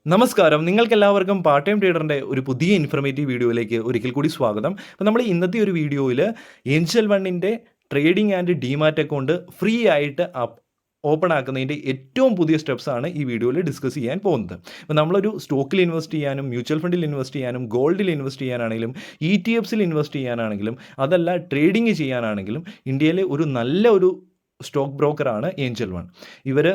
നമസ്കാരം. നിങ്ങൾക്കെല്ലാവർക്കും part time ട്രേഡറിൻ്റെ ഒരു പുതിയ ഇൻഫർമേറ്റീവ് വീഡിയോയിലേക്ക് ഒരിക്കൽ കൂടി സ്വാഗതം. അപ്പോൾ നമ്മൾ ഇന്നത്തെ ഒരു വീഡിയോയിൽ ഏഞ്ചൽ വണ്ണിൻ്റെ trading and demat account free ആയിട്ട് ഓപ്പൺ ആക്കുന്നതിൻ്റെ ഏറ്റവും പുതിയ സ്റ്റെപ്സാണ് ഈ വീഡിയോയിൽ ഡിസ്കസ് ചെയ്യാൻ പോകുന്നത്. അപ്പോൾ നമ്മളൊരു സ്റ്റോക്കിൽ ഇൻവെസ്റ്റ് ചെയ്യാനും മ്യൂച്വൽ ഫണ്ടിൽ ഇൻവെസ്റ്റ് ചെയ്യാനും ഗോൾഡിൽ ഇൻവെസ്റ്റ് ചെയ്യാനാണെങ്കിലും ETFസിൽ ഇൻവെസ്റ്റ് ചെയ്യാനാണെങ്കിലും അതല്ല ട്രേഡിംഗ് ചെയ്യാനാണെങ്കിലും ഇന്ത്യയിലെ ഒരു നല്ല ഒരു സ്റ്റോക്ക് ബ്രോക്കറാണ് ഏഞ്ചൽ വൺ. ഇവർ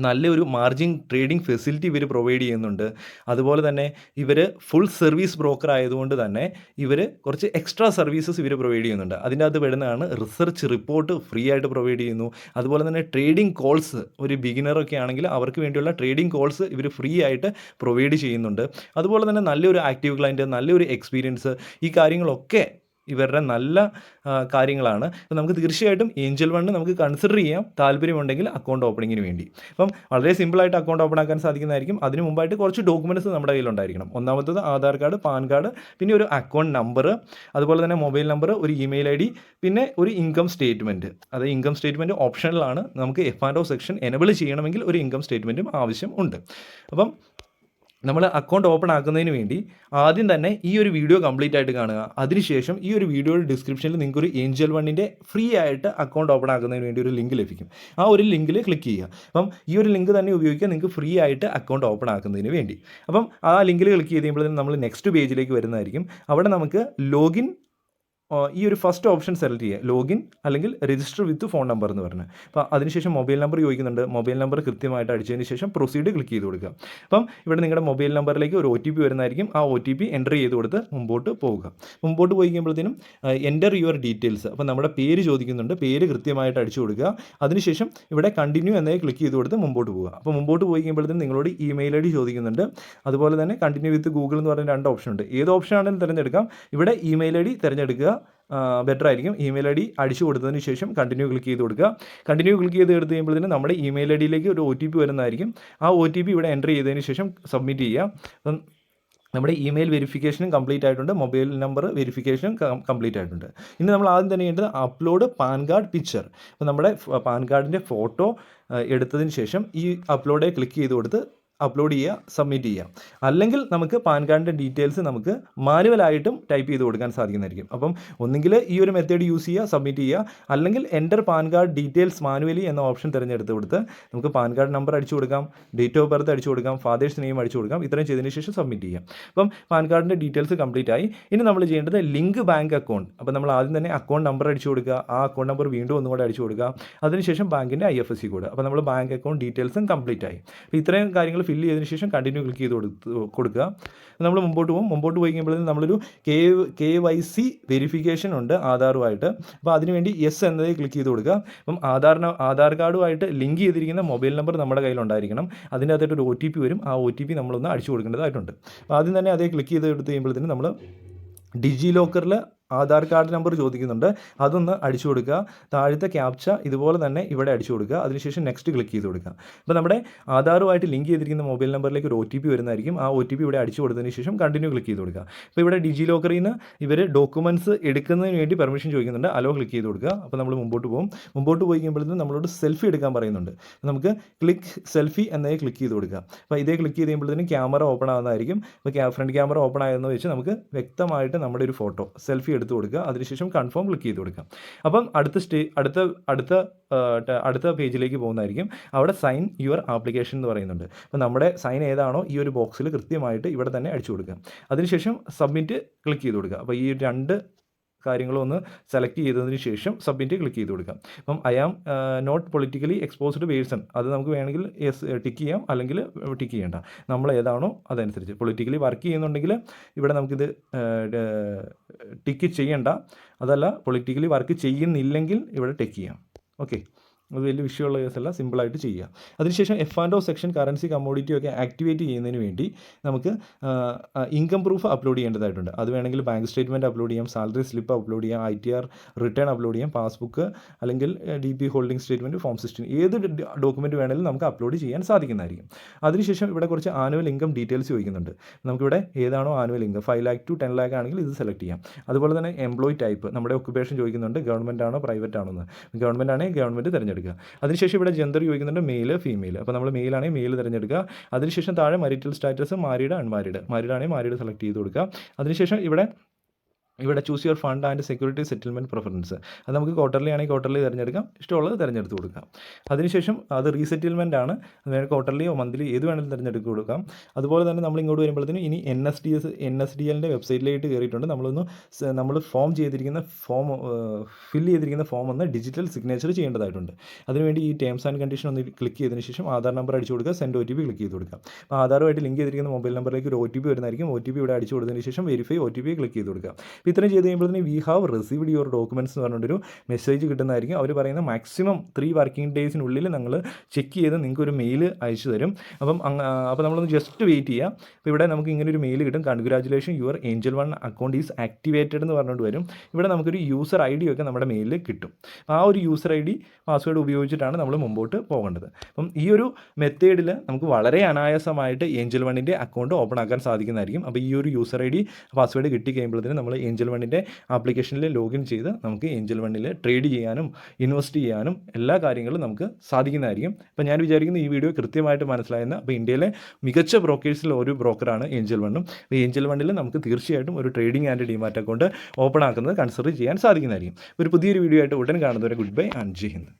നല്ലൊരു മാർജിൻ ട്രേഡിംഗ് ഫെസിലിറ്റി ഇവർ പ്രൊവൈഡ് ചെയ്യുന്നുണ്ട്. അതുപോലെ തന്നെ ഇവർ ഫുൾ സർവീസ് ബ്രോക്കർ ആയതുകൊണ്ട് തന്നെ ഇവർ കുറച്ച് എക്സ്ട്രാ സർവീസസ് ഇവർ പ്രൊവൈഡ് ചെയ്യുന്നുണ്ട്. അതിൻ്റെ അകത്ത് വരുന്നതാണ് റിസർച്ച് റിപ്പോർട്ട് ഫ്രീ ആയിട്ട് പ്രൊവൈഡ് ചെയ്യുന്നു. അതുപോലെ തന്നെ ട്രേഡിംഗ് കോൾസ്, ഒരു ബിഗിനറൊക്കെ ആണെങ്കിൽ അവർക്ക് വേണ്ടിയുള്ള ട്രേഡിംഗ് കോൾസ് ഇവർ ഫ്രീ ആയിട്ട് പ്രൊവൈഡ് ചെയ്യുന്നുണ്ട്. അതുപോലെ തന്നെ നല്ലൊരു ആക്റ്റീവ് ക്ലയൻറ്റ്, നല്ലൊരു എക്സ്പീരിയൻസ്, ഈ കാര്യങ്ങളൊക്കെ ഇവരുടെ നല്ല കാര്യങ്ങളാണ്. അപ്പോൾ നമുക്ക് തീർച്ചയായിട്ടും ഏഞ്ചൽ വണ്ണ് നമുക്ക് കൺസിഡർ ചെയ്യാം, താല്പര്യമുണ്ടെങ്കിൽ അക്കൗണ്ട് ഓപ്പണിങ്ങിന് വേണ്ടി. അപ്പം വളരെ സിമ്പിളായിട്ട് അക്കൗണ്ട് ഓപ്പൺ ആക്കാൻ സാധിക്കുന്നതായിരിക്കും. അതിന് മുമ്പായിട്ട് കുറച്ച് ഡോക്യുമെൻറ്റ്സ് നമ്മുടെ കയ്യിലുണ്ടായിരിക്കണം. ഒന്നാമത്തത് ആധാർ കാർഡ്, പാൻ കാർഡ്, പിന്നെ ഒരു അക്കൗണ്ട് നമ്പർ, അതുപോലെ തന്നെ മൊബൈൽ നമ്പർ, ഒരു ഇമെയിൽ ID, പിന്നെ ഒരു ഇൻകം സ്റ്റേറ്റ്മെൻറ്റ്. അത് ഇൻകം സ്റ്റേറ്റ്മെൻറ്റ് ഓപ്ഷണലാണ്. നമുക്ക് F&O സെക്ഷൻ എനബിൾ ചെയ്യണമെങ്കിൽ ഒരു ഇൻകം സ്റ്റേറ്റ്മെൻറ്റും ആവശ്യം ഉണ്ട്. അപ്പം നമ്മൾ അക്കൗണ്ട് ഓപ്പൺ ആക്കുന്നതിന് വേണ്ടി ആദ്യം തന്നെ ഈ ഒരു വീഡിയോ കംപ്ലീറ്റ് ആയിട്ട് കാണുക. അതിനുശേഷം ഈ ഒരു വീഡിയോയുടെ ഡിസ്ക്രിപ്ഷനിൽ നിങ്ങൾക്കൊരു ഏഞ്ചൽ വണ്ണിൻ്റെ ഫ്രീ ആയിട്ട് അക്കൗണ്ട് ഓപ്പൺ ആക്കുന്നതിന് വേണ്ടി ഒരു ലിങ്ക് ലഭിക്കും. ആ ഒരു ലിങ്കിൽ ക്ലിക്ക് ചെയ്യുക. അപ്പം ഈ ഒരു ലിങ്ക് തന്നെ ഉപയോഗിക്കുക നിങ്ങൾക്ക് ഫ്രീ ആയിട്ട് അക്കൗണ്ട് ഓപ്പൺ ആക്കുന്നതിന് വേണ്ടി. അപ്പം ആ ലിങ്കിൽ ക്ലിക്ക് ചെയ്ത് കഴിയുമ്പോൾ നമ്മൾ നെക്സ്റ്റ് പേജിലേക്ക് വരുന്നതായിരിക്കും. അവിടെ നമുക്ക് ലോഗിൻ, ഈ ഒരു ഫസ്റ്റ് ഓപ്ഷൻ സെലക്ട് ചെയ്യുക, ലോഗിൻ അല്ലെങ്കിൽ രജിസ്റ്റർ വിത്ത് ഫോൺ നമ്പർ എന്ന് പറഞ്ഞ്. അപ്പോൾ അതിനുശേഷം മൊബൈൽ നമ്പർ ചോദിക്കുന്നുണ്ട്. മൊബൈൽ നമ്പർ കൃത്യമായിട്ട് അടിച്ചതിന് ശേഷം പ്രൊസീഡ് ക്ലിക്ക് ചെയ്ത് കൊടുക്കുക. അപ്പം ഇവിടെ നിങ്ങളുടെ മൊബൈൽ നമ്പറിലേക്ക് ഒരു OTP വരുന്നതായിരിക്കും. ആ OTP എൻ്റർ ചെയ്ത് കൊടുത്ത് മുമ്പോട്ട് പോവുക. മുമ്പോട്ട് പോയി കഴിയുമ്പോഴത്തേനും എൻ്റർ യുവർ ഡീറ്റെയിൽസ്, അപ്പോൾ നമ്മുടെ പേര് ചോദിക്കുന്നുണ്ട്. പേര് കൃത്യമായിട്ട് അടിച്ചു കൊടുക്കുക. അതിനുശേഷം ഇവിടെ കണ്ടിന്യൂ എന്നേ ക്ലിക്ക് ചെയ്ത് കൊടുത്ത് മുമ്പോട്ട് പോവുക. അപ്പോൾ മുമ്പോട്ട് പോയി കഴിയുമ്പോഴത്തേനും നിങ്ങളോട് ഇമെയിൽ ID ചോദിക്കുന്നുണ്ട്. അതുപോലെ തന്നെ കണ്ടിന്യൂ വിത്ത് ഗൂഗിൾ എന്ന് പറയുന്ന 2 ഓപ്ഷൻ ഉണ്ട്. ഏത് ഓപ്ഷൻ ആണെങ്കിലും തിരഞ്ഞെടുക്കാം. ഇവിടെ ഇമെയിൽ ID തിരഞ്ഞെടുക്കുക, ബെറ്റർ ആയിരിക്കും. ഇമെയിൽ ID അടിച്ചു കൊടുത്തതിന് ശേഷം കണ്ടിന്യൂ ക്ലിക്ക് ചെയ്ത് കൊടുക്കുക. കണ്ടിന്യൂ ക്ലിക്ക് ചെയ്ത് എടുത്ത് കഴിയുമ്പോഴത്തേനും നമ്മുടെ ഇമെയിൽ IDയിലേക്ക് ഒരു OTP വരുന്നതായിരിക്കും. ആ OTP ഇവിടെ എൻ്റർ ചെയ്തതിന് ശേഷം സബ്മിറ്റ് ചെയ്യുക. അപ്പം നമ്മുടെ ഇമെയിൽ വെരിഫിക്കേഷനും കംപ്ലീറ്റ് ആയിട്ടുണ്ട്, മൊബൈൽ നമ്പർ വെരിഫിക്കേഷനും കംപ്ലീറ്റ് ആയിട്ടുണ്ട്. ഇനി നമ്മൾ ആദ്യം തന്നെ ചെയ്യേണ്ടത് അപ്ലോഡ് പാൻ കാർഡ് പിക്ചർ. അപ്പോൾ നമ്മുടെ പാൻ കാർഡിൻ്റെ ഫോട്ടോ എടുത്തതിന് ശേഷം ഈ അപ്ലോഡെ ക്ലിക്ക് ചെയ്ത് കൊടുത്ത് അപ്ലോഡ് ചെയ്യുക, സബ്മിറ്റ് ചെയ്യുക. അല്ലെങ്കിൽ നമുക്ക് പാൻ കാർഡിൻ്റെ ഡീറ്റെയിൽസ് നമുക്ക് മാനുവലായിട്ടും ടൈപ്പ് ചെയ്ത് കൊടുക്കാൻ സാധിക്കുന്നതായിരിക്കും. അപ്പം ഒന്നുകിൽ ഈ ഒരു മെത്തേഡ് യൂസ് ചെയ്യുക, സബ്മിറ്റ് ചെയ്യുക, അല്ലെങ്കിൽ enter pan card details manually എന്ന ഓപ്ഷൻ തിരഞ്ഞെടുത്ത് കൊടുത്ത് നമുക്ക് പാൻ കാർഡ് നമ്പർ അടിച്ചു കൊടുക്കാം, ഡേറ്റ് ഓഫ് ബർത്ത് അടിച്ചു കൊടുക്കാം, ഫാദേഴ്സ് നെയിം അടിച്ചു കൊടുക്കാം. ഇത്രയും ചെയ്തതിന് ശേഷം സബ്മിറ്റ് ചെയ്യാം. അപ്പം പാൻ കാർഡിൻ്റെ ഡീറ്റെയിൽസ് കംപ്ലീറ്റ് ആയി. ഇനി നമ്മൾ ചെയ്യേണ്ടത് ലിങ്ക് ബാങ്ക് അക്കൗണ്ട്. അപ്പോൾ നമ്മൾ ആദ്യം തന്നെ അക്കൗണ്ട് നമ്പർ അടിച്ചു കൊടുക്കുക. ആ അക്കൗണ്ട് നമ്പർ വീണ്ടും ഒന്നും കൂടെ അടിച്ചു കൊടുക്കുക. അതിനുശേഷം ബാങ്കിൻ്റെ IFSC കോഡ്. അപ്പോൾ നമ്മൾ ബാങ്ക് അക്കൗണ്ട് ഡീറ്റെയിൽസും കംപ്ലീറ്റ് ആയി. അപ്പോൾ ഇത്രയും കാര്യങ്ങൾ ഫില്ല് ചെയ്തതിന് ശേഷം കണ്ടിന്യൂ ക്ലിക്ക് ചെയ്ത് കൊടുക്കുക. നമ്മൾ മുമ്പോട്ട് പോകും. മുമ്പോട്ട് പോയി കഴിയുമ്പോഴത്തേക്കും നമ്മളൊരു KYC വെരിഫിക്കേഷൻ ഉണ്ട് ആധാറുമായിട്ട്. അപ്പോൾ അതിനുവേണ്ടി യെസ് എന്നത് ക്ലിക്ക് ചെയ്ത് കൊടുക്കുക. അപ്പം ആധാർ കാർഡുമായിട്ട് ലിങ്ക് ചെയ്തിരിക്കുന്ന മൊബൈൽ നമ്പർ നമ്മുടെ കയ്യിലുണ്ടായിരിക്കണം. അതിൻ്റെ അകത്തായിട്ട് ഒരു OTP വരും. ആ OTP നമ്മളൊന്ന് അടിച്ചു കൊടുക്കേണ്ടതായിട്ടുണ്ട്. അപ്പോൾ ആദ്യം തന്നെ അതേ ക്ലിക്ക് ചെയ്ത് എടുത്ത് കഴിയുമ്പോഴത്തേനും നമ്മൾ ഡിജി ലോക്കറിൽ ആധാർ കാർഡ് നമ്പർ ചോദിക്കുന്നുണ്ട്. അതൊന്ന് അടിച്ചു കൊടുക്കുക. താഴത്തെ ക്യാപ്ച ഇതുപോലെ തന്നെ ഇവിടെ അടിച്ചു കൊടുക്കുക. അതിനുശേഷം നെക്സ്റ്റ് ക്ലിക്ക് ചെയ്ത് കൊടുക്കുക. അപ്പോൾ നമ്മുടെ ആധാറുമായിട്ട് ലിങ്ക് ചെയ്തിരിക്കുന്ന മൊബൈൽ നമ്പറിലേക്ക് ഒരു OTP വരുന്നതായിരിക്കും. ആ OTP ഇവിടെ അടിച്ചു കൊടുത്തതിന് ശേഷം കണ്ടിന്യൂ ക്ലിക്ക് ചെയ്ത് കൊടുക്കുക. അപ്പോൾ ഇവിടെ ഡിജി ലോക്കറിൽ നിന്ന് ഇവർ ഡോക്യുമെൻറ്റ്സ് എടുക്കുന്നതിന് വേണ്ടി പെർമിഷൻ ചോദിക്കുന്നുണ്ട്. അലോ ക്ലിക്ക് ചെയ്ത് കൊടുക്കുക. അപ്പോൾ നമ്മൾ മുമ്പോട്ട് പോകും. മുമ്പോട്ട് പോയി കഴിയുമ്പോഴത്തേക്കും നമ്മളോട് സെൽഫി എടുക്കാൻ പറയുന്നുണ്ട്. നമുക്ക് ക്ലിക്ക് സെൽഫി എന്നേ ക്ലിക്ക് ചെയ്ത് കൊടുക്കുക. അപ്പോൾ ഇതേ ക്ലിക്ക് ചെയ്ത് കഴിയുമ്പോഴത്തേനും ക്യാമറ ഓപ്പൺ ആകുന്നതായിരിക്കും. അപ്പോൾ ഫ്രണ്ട് ക്യാമറ ഓപ്പൺ ആയെന്ന് വെച്ച് നമുക്ക് വ്യക്തമായിട്ട് നമ്മുടെ ഒരു ഫോട്ടോ സെൽഫി എടുത്ത് കൊടുക്കുക. അതിനുശേഷം കൺഫേം ക്ലിക്ക് ചെയ്ത് കൊടുക്കാം. അപ്പം അടുത്ത പേജിലേക്ക് പോകുന്നതായിരിക്കും. അവിടെ സൈൻ യുവർ ആപ്ലിക്കേഷൻ എന്ന് പറയുന്നുണ്ട്. അപ്പോൾ നമ്മുടെ സൈൻ ഏതാണോ ഈ ഒരു ബോക്സിൽ കൃത്യമായിട്ട് ഇവിടെ തന്നെ അടിച്ചു കൊടുക്കുക. അതിനുശേഷം സബ്മിറ്റ് ക്ലിക്ക് ചെയ്ത് കൊടുക്കുക. അപ്പോൾ ഈ 2 കാര്യങ്ങളും ഒന്ന് സെലക്ട് ചെയ്തതിന് ശേഷം സബ്മിറ്റ് ക്ലിക്ക് ചെയ്ത് കൊടുക്കാം. അപ്പം I am not politically exposed person, അത് നമുക്ക് വേണമെങ്കിൽ യെസ് ടിക്ക് ചെയ്യാം, അല്ലെങ്കിൽ ടിക്ക് ചെയ്യേണ്ട. നമ്മൾ ഏതാണോ അതനുസരിച്ച്. പൊളിറ്റിക്കലി വർക്ക് ചെയ്യുന്നുണ്ടെങ്കിൽ ഇവിടെ നമുക്കിത് ടിക്ക് ചെയ്യേണ്ട. അതല്ല, പൊളിറ്റിക്കലി വർക്ക് ചെയ്യുന്നില്ലെങ്കിൽ ഇവിടെ ടിക്ക് ചെയ്യാം. ഓക്കെ, അത് വലിയ വിഷയമുള്ള കേസല്ല, സിമ്പിളായിട്ട് ചെയ്യുക. അതിനുശേഷം F&O സെക്ഷൻ കറൻസി കമ്മോഡിറ്റി ഒക്കെ ആക്ടിവേറ്റ് ചെയ്യുന്നതിന് വേണ്ടി നമുക്ക് ഇൻകം പ്രൂഫ് അപ്ലോഡ് ചെയ്യേണ്ടതായിട്ടുണ്ട്. അത് വേണമെങ്കിൽ ബാങ്ക് സ്റ്റേറ്റ്മെൻറ്റ് അപ്ലോഡ് ചെയ്യാം, സാലറി സ്ലിപ്പ് അപ്ലോഡ് ചെയ്യാം, ITR റിട്ടേൺ അപ്ലോഡ് ചെയ്യാം, പാസ്ബുക്ക് അല്ലെങ്കിൽ DP ഹോൾഡിംഗ് സ്റ്റേറ്റ്മെൻറ്റ്, ഫോം 16, ഏത് ഡോക്യുമെൻറ്റ് വേണമെങ്കിലും നമുക്ക് അപ്ലോഡ് ചെയ്യാൻ സാധിക്കുന്നതായിരിക്കും. അതിനുശേഷം ഇവിടെ കുറച്ച് ആനുവൽ ഇൻകം ഡീറ്റെയിൽസ് ചോദിക്കുന്നുണ്ട്. നമുക്കിവിടെ ഏതാണോ annual income 5 lakh to 10 lakh ആണെങ്കിൽ ഇത് സെലക്ട് ചെയ്യാം. അതുപോലെ തന്നെ എംപ്ലോയി ടൈപ്പ്, നമ്മുടെ ഒക്യുപ്പേഷൻ ചോദിക്കുന്നുണ്ട്. ഗവൺമെൻറ് ആണോ പ്രൈവറ്റ് ആണോ എന്ന്. ഗവൺമെൻറ് ആണെങ്കിൽ ഗവൺമെൻറ് തിരഞ്ഞെടുക്കുക. തിരഞ്ഞെടുക്കുക. അതിനുശേഷം ഇവിടെ ജെൻഡർ ചോദിക്കുന്നുണ്ട്, മെയിൽ ഫീമെയിൽ. അപ്പോൾ നമ്മൾ മെയിലാണെങ്കിൽ മെയിൽ തിരഞ്ഞെടുക്കുക. അതിനുശേഷം താഴെ മരിറ്റൽ സ്റ്റാറ്റസ് മാരീഡ് അൺമാരീഡ്, മാരീഡാണെങ്കിൽ മാരീഡ് സെലക്ട് ചെയ്ത് കൊടുക്കുക. അതിനുശേഷം ഇവിടെ choose your fund and security settlement preference, അത് നമുക്ക് ക്വാർട്ടർലി ആണെങ്കിൽ ക്വാർട്ടർലി തിരഞ്ഞെടുക്കാം, ഇഷ്ടമുള്ളത് തിരഞ്ഞെടുത്ത് കൊടുക്കാം. അതിനുശേഷം അത് റീസെറ്റിൽമെൻറ്റ് ആണ്, അതായത് ക്വാർട്ടർലിയോ മന്ത്ലി ഏത് വേണമെങ്കിലും തിരഞ്ഞെടുത്ത് കൊടുക്കാം. അതുപോലെ തന്നെ നമ്മൾ ഇങ്ങോട്ട് വരുമ്പോഴത്തേനും ഇനി NSDLൻ്റെ വെബ്സൈറ്റിലേക്ക് കയറിയിട്ടുണ്ട്. നമ്മൾ ഫോം ചെയ്തിരിക്കുന്ന ഫില്ല് ചെയ്തിരിക്കുന്ന ഫോം ഒന്ന് ഡിജിറ്റൽ സിഗ്നേച്ചർ ചെയ്യേണ്ടതായിട്ടുണ്ട്. അതിനുവേണ്ടി ഈ ടേംസ് ആൻഡ് കണ്ടീഷൻ ഒന്ന് ക്ലിക്ക് ചെയ്തതിന് ശേഷം ആധാർ നമ്പർ അടിച്ചു കൊടുക്കുക, സെൻഡ് OTP ക്ലിക്ക് ചെയ്ത് കൊടുക്കുക. അപ്പോൾ ആധാറുമായിട്ട് ലിങ്ക് ചെയ്തിരിക്കുന്ന മൊബൈൽ നമ്പറിലേക്ക് ഒരു OTP വരുന്നതായിരിക്കും. OTP ഇവിടെ അടിച്ചു കൊടുത്തതിന് ശേഷം വെരിഫൈ OTP ക്ലിക്ക് ചെയ്ത് കൊടുക്കുക. അപ്പോൾ ഇത്രയും ചെയ്ത് കഴിയുമ്പോഴത്തേന് we have received your documents എന്ന് പറഞ്ഞൊരു മെസ്സേജ് കിട്ടുന്നതായിരിക്കും. അവർ പറയുന്ന മാക്സിമം 3 വർക്കിംഗ് ഡേയ്സിനുള്ളിൽ ഞങ്ങൾ ചെക്ക് ചെയ്ത് നിങ്ങൾക്ക് ഒരു മെയിൽ അയച്ചു തരും. അപ്പോൾ നമ്മളൊന്ന് ജസ്റ്റ് വെയിറ്റ് ചെയ്യുക. അപ്പോൾ ഇവിടെ നമുക്ക് ഇങ്ങനെ ഒരു മെയിൽ കിട്ടും, congratulation your AngelOne account is activated എന്ന് പറഞ്ഞുകൊണ്ട് വരും. ഇവിടെ നമുക്കൊരു യൂസർ ID ഒക്കെ നമ്മുടെ മെയിലിൽ കിട്ടും. ആ ഒരു യൂസർ ID പാസ്വേഡ് ഉപയോഗിച്ചിട്ടാണ് നമ്മൾ മുമ്പോട്ട് പോകേണ്ടത്. അപ്പം ഈ ഒരു മെത്തേഡിൽ നമുക്ക് വളരെ അനായാസമായിട്ട് AngelOneൻ്റെ അക്കൗണ്ട് ഓപ്പൺ ആക്കാൻ സാധിക്കുന്നതായിരിക്കും. അപ്പോൾ ഈ ഒരു യൂസർ ID പാസ്വേഡ് കിട്ടി കഴിയുമ്പോഴത്തേന് നമ്മൾ AngelOneൻ്റെ ആപ്ലിക്കേഷനിൽ ലോഗിൻ ചെയ്ത് നമുക്ക് AngelOneൽ ട്രേഡ് ചെയ്യാനും ഇൻവെസ്റ്റ് ചെയ്യാനും എല്ലാ കാര്യങ്ങളും നമുക്ക് സാധിക്കുന്നതായിരിക്കും. അപ്പോൾ ഞാൻ വിചാരിക്കുന്നു ഈ വീഡിയോ കൃത്യമായിട്ട് മനസ്സിലായെന്ന്. അപ്പോൾ ഇന്ത്യയിലെ മികച്ച ബ്രോക്കേഴ്സിൽ ഒരു ബ്രോക്കറാണ് AngelOne. അപ്പോൾ AngelOneൽ നമുക്ക് തീർച്ചയായിട്ടും ഒരു trading and demat account open ആക്കുന്നത് കൺസിഡർ ചെയ്യാൻ സാധിക്കുന്നതായിരിക്കും. ഒരു പുതിയൊരു വീഡിയോ ആയിട്ട് ഉടൻ കാണുന്നവരെ good bye and Jai Hind.